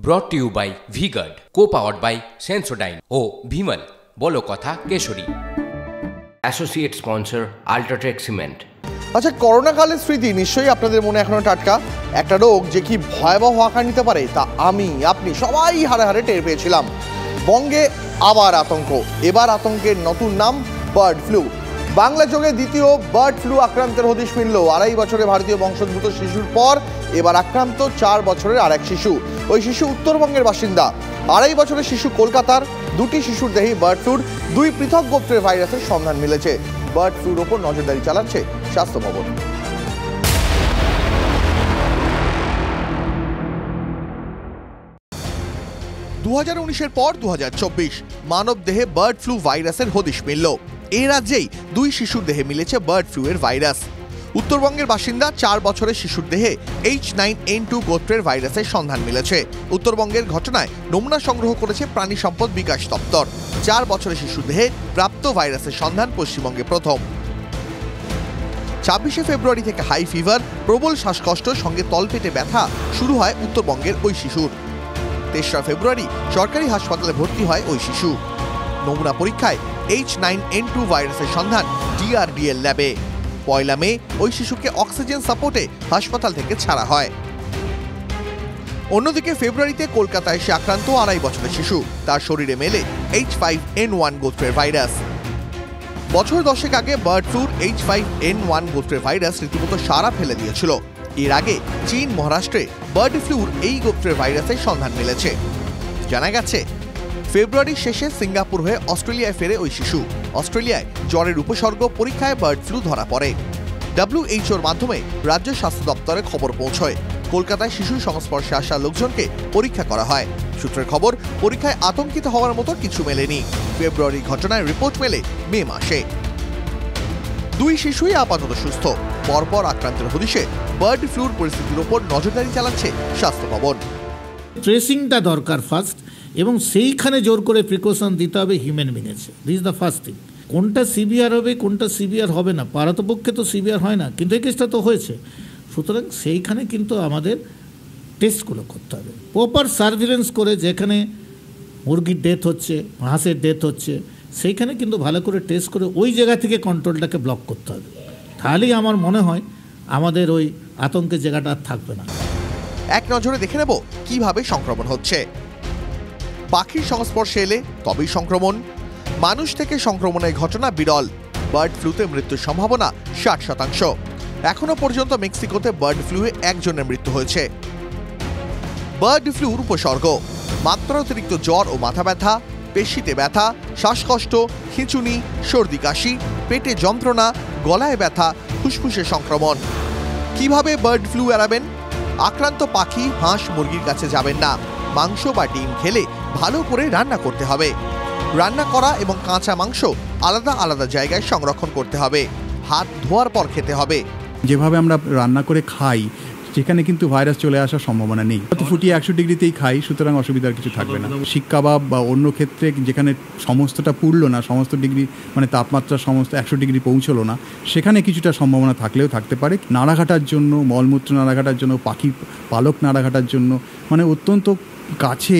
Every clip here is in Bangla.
ব্রট to you by V-Guard, co-powered by Sensodyne ও ভিমল বলো কথা কেশরী। Associate sponsor UltraTech cement. আচ্ছা, করোনাকালের স্মৃতি নিশ্চয়ই আপনাদের মনে এখনো টাটকা। একটা রোগ যে কি ভয়াবহ আকার নিতে পারে তা আপনি সবাই হাড়ে হাড়ে টের পেয়েছিলাম। বঙ্গে আবার আতঙ্ক, এবার আতঙ্কের নতুন নাম বার্ড ফ্লু। বাংলা যোগে দ্বিতীয় বার্ড ফ্লু আক্রান্তের হদিশ মিলল। 2.5 বছরে ভারতীয় বংশোদ্ভূত শিশুর পর এবার আক্রান্ত 4 বছরের আরেক শিশু। ওই শিশু উত্তরবঙ্গের বাসিন্দা। 2.5 বছরের শিশু কলকাতার। 2টি শিশুর দেহে বার্ড ফ্লুর 2 পৃথক গোত্রের ভাইরাসের সন্ধান মিলেছে। বার্ড ফ্লুর ওপর নজরদারি চালাচ্ছে স্বাস্থ্য ভবন। 2019-এর পর 2024 মানব দেহে বার্ড ফ্লু ভাইরাসের হদিশ মিলল। এই রাজ্যেই 2 শিশুর দেহে মিলেছে বার্ড ফ্লু এর ভাইরাস। উত্তরবঙ্গের বাসিন্দা 4 বছরের শিশুর দেহে H9N2 গোত্রের ভাইরাসের সন্ধান মিলেছে। উত্তরবঙ্গের ঘটনায় নমুনা সংগ্রহ করেছে প্রাণী সম্পদ বিকাশ দপ্তর। 4 বছরের শিশুর দেহে প্রাপ্ত ভাইরাসের সন্ধান পশ্চিমবঙ্গে প্রথম। 26শে ফেব্রুয়ারি থেকে হাই ফিভার, প্রবল শ্বাসকষ্ট সঙ্গে তলপেটে ব্যথা শুরু হয় উত্তরবঙ্গের ওই শিশুর। 23শে ফেব্রুয়ারি সরকারি হাসপাতালে ভর্তি হয় ওই শিশু। নমুনা পরীক্ষায় H9N2 ভাইরাসের সন্ধান DRDL ল্যাবে। 1 মে ওই শিশুকে অক্সিজেন সাপোর্টে হাসপাতাল থেকে ছাড়া হয়। অন্যদিকে ফেব্রুয়ারিতে কলকাতায় এসে আক্রান্ত 2.5 বছরের শিশু। তার শরীরে মেলে H5N1 গোত্রের ভাইরাস। বছর 10 আগে বার্ড ফ্লুর H5N1 গোত্রের ভাইরাস রীতিমতো সারা ফেলে দিয়েছিল। এর আগে চীন, মহারাষ্ট্রে বার্ড ফ্লুর এই গোত্রের ভাইরাসের সন্ধান মিলেছে। জানা গেছে ফেব্রুয়ারির শেষে সিঙ্গাপুর হয়ে অস্ট্রেলিয়ায় ফেরে ওই শিশু। অস্ট্রেলিয়ায় জ্বরের উপসর্গ, পরীক্ষায় বার্ড ফ্লু ধরা পড়ে। WHOর মাধ্যমে রাজ্য স্বাস্থ্য দপ্তরে খবর পৌঁছয়। কলকাতায় শিশুর সংস্পর্শে আসা লোকজনকে পরীক্ষা করা হয়। সূত্রের খবর, পরীক্ষায় আতঙ্কিত হওয়ার মতো কিছু মেলেনি। ফেব্রুয়ারি ঘটনায় রিপোর্ট মেলে মে মাসে। 2 শিশুই আপাতত সুস্থ। পরপর আক্রান্তের হদিশে বার্ড ফ্লুর পরিস্থিতির উপর নজরদারি চালাচ্ছে স্বাস্থ্য ভবন। ট্রেসিংটা দরকার ফার্স্ট, এবং সেইখানে জোর করে প্রিকশন দিতে হবে হিউম্যান বিংয়েছে। This the first thing. কোনটা সিভিয়ার হবে, কোনটা সিভিয়ার হবে না, পারতপক্ষে তো সিভিয়ার হয় না, কিন্তু এই কেসটা তো হয়েছে। সুতরাং সেইখানে কিন্তু আমাদের টেস্টগুলো করতে হবে, প্রপার সার্ভিলেন্স করে। যেখানে মুরগির ডেথ হচ্ছে, হাঁসের ডেথ হচ্ছে, সেইখানে কিন্তু ভালো করে টেস্ট করে ওই জায়গা থেকে কন্ট্রোলটাকে ব্লক করতে হবে। তাহলেই আমার মনে হয় আমাদের ওই আতঙ্কের জায়গাটা আর থাকবে না। এক নজরে দেখে নেব কিভাবে সংক্রমণ হচ্ছে। পাখির সংস্পর্শে এলে তবেই সংক্রমণ। মানুষ থেকে সংক্রমণের ঘটনা বিরল। বার্ড ফ্লুতে মৃত্যুর সম্ভাবনা 60%। এখনো পর্যন্ত মেক্সিকোতে বার্ড ফ্লুয়ে 1 জনের মৃত্যু হয়েছে। বার্ড ফ্লুর উপসর্গ: মাত্রাতিরিক্ত জ্বর ও মাথা ব্যথা, পেশিতে ব্যথা, শ্বাসকষ্ট, খিঁচুনি, সর্দি কাশি, পেটে যন্ত্রণা, গলায় ব্যথা, ফুসফুসে সংক্রমণ। কিভাবে বার্ড ফ্লু এড়াবেন? আক্রান্ত পাখি, হাঁস, মুরগির কাছে যাবেন না। মাংস বা ডিম খেলে ভালো করে রান্না করতে হবে। রান্না করা এবং কাঁচা মাংস আলাদা আলাদা জায়গায় সংরক্ষণ করতে হবে। হাত ধোয়ার পর খেতে হবে। যেভাবে আমরা রান্না করে খাই সেখানে কিন্তু ভাইরাস চলে আসার সম্ভাবনা নেই। ফুটিয়ে 100 ডিগ্রিতেই খাই, সুতরাং অসুবিধার কিছু থাকবে না। শিক কাবাব বা অন্য ক্ষেত্রে যেখানে সমস্তটা পুড়লো না, সমস্ত ডিগ্রি মানে তাপমাত্রা সমস্ত 100 ডিগ্রি পৌঁছলো না, সেখানে কিছুটা সম্ভাবনা থাকলেও থাকতে পারে। নাড়াঘাটার জন্য, মলমূত্র নাড়াঘাটার জন্য, পাখি পালক নাড়াঘাটার জন্য, মানে অত্যন্ত কাছে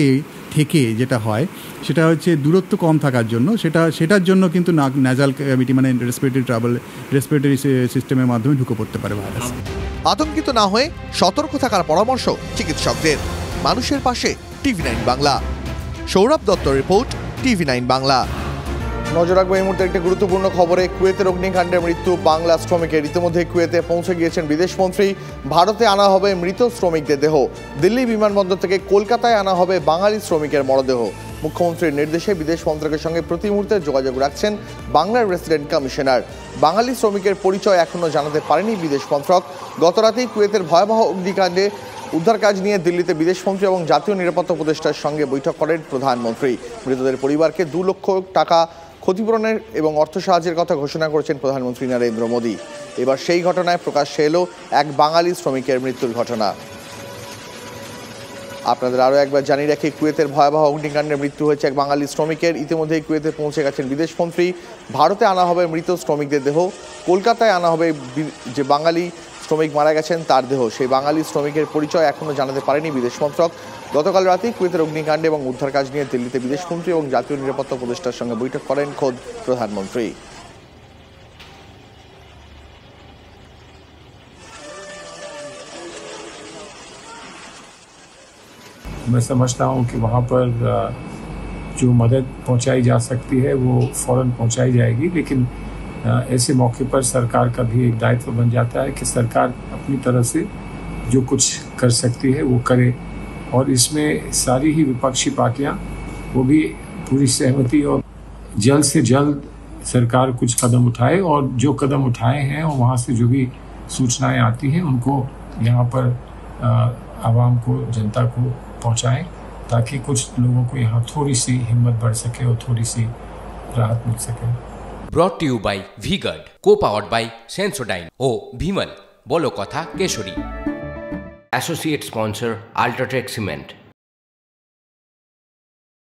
থেকে যেটা হয় সেটা হচ্ছে দূরত্ব কম থাকার জন্য, সেটার জন্য কিন্তু ন্যাজাল ক্যাভিটি মানে রেসপিরেটরি সিস্টেমের মাধ্যমে ঢুকে পড়তে পারে ভাইরাস। আতঙ্কিত না হয়ে সতর্ক থাকার পরামর্শ চিকিৎসকদের। মানুষের পাশে TV9 Bangla. Sourav Dutta report, TV9 Bangla. নজর রাখবো এই মুহূর্তে একটি গুরুত্বপূর্ণ খবরে। কুয়েতের অগ্নিকাণ্ডে মৃত্যু বাংলা শ্রমিকের। ইতিমধ্যে কুয়েতে পৌঁছে গিয়েছেন বিদেশমন্ত্রী। ভারতে আনা হবে মৃত শ্রমিকদের দেহ। দিল্লি বিমানবন্দর থেকে কলকাতায় আনা হবে বাঙালি শ্রমিকের মরদেহ। মুখ্যমন্ত্রীর নির্দেশে বিদেশ মন্ত্রকের সঙ্গে প্রতি মুহূর্তে যোগাযোগ রাখছেন বাংলার রেসিডেন্ট কমিশনার। বাঙালি শ্রমিকের পরিচয় এখনও জানাতে পারেনি বিদেশ মন্ত্রক। গতরাতেই কুয়েতের ভয়াবহ অগ্নিকাণ্ডে উদ্ধার কাজ নিয়ে দিল্লিতে বিদেশমন্ত্রী এবং জাতীয় নিরাপত্তা উপদেষ্টার সঙ্গে বৈঠক করেন প্রধানমন্ত্রী। মৃতদের পরিবারকে 2 লক্ষ টাকা ক্ষতিপূরণের এবং অর্থ সাহায্যের কথা ঘোষণা করেছেন প্রধানমন্ত্রী নরেন্দ্র মোদী। এবার সেই ঘটনায় প্রকাশ্যে এলো এক বাঙালি শ্রমিকের মৃত্যুর ঘটনা। আপনাদের আরও একবার জানিয়ে রাখি, কুয়েতের ভয়াবহ অগ্নিকাণ্ডে মৃত্যু হয়েছে এক বাঙালি শ্রমিকের। ইতিমধ্যেই কুয়েতে পৌঁছে গেছেন বিদেশমন্ত্রী। ভারতে আনা হবে মৃত শ্রমিকদের দেহ। কলকাতায় আনা হবে যে বাঙালি শ্রমিক মারা গেছেন তার দেহ। সেই বাঙালি শ্রমিকের পরিচয় এখনও জানাতে পারেনি বিদেশ মন্ত্রক। গতকাল রাতেই কুয়েতের অগ্নিকাণ্ড এবং উদ্ধার কাজ নিয়ে দিল্লিতে বিদেশমন্ত্রী এবং জাতীয় নিরাপত্তা উপদেষ্টার সঙ্গে বৈঠক করেন খোদ প্রধানমন্ত্রী। मैं समझता हूँ कि वहाँ पर जो मदद पहुँचाई जा सकती है वो फ़ौरन पहुँचाई जाएगी, लेकिन ऐसे मौके पर सरकार का भी एक दायित्व बन जाता है कि सरकार अपनी तरफ से जो कुछ कर सकती है वो करे, और इसमें सारी ही विपक्षी पार्टियाँ वो भी पूरी सहमति और जल्द से जल्द सरकार कुछ कदम उठाए, और जो कदम उठाए हैं और वहाँ से जो भी सूचनाएं आती हैं उनको यहाँ पर आवाम को, जनता को पहुँचाएं, ताकि कुछ लोगों को यहाँ थोड़ी सी हिम्मत बढ़ सके और थोड़ी सी राहत मिल सके। Brought to you by V-Guard, co-powered by Sensodyne ओ विमल, बोलो कथा केशरी। Associate sponsor UltraTech cement.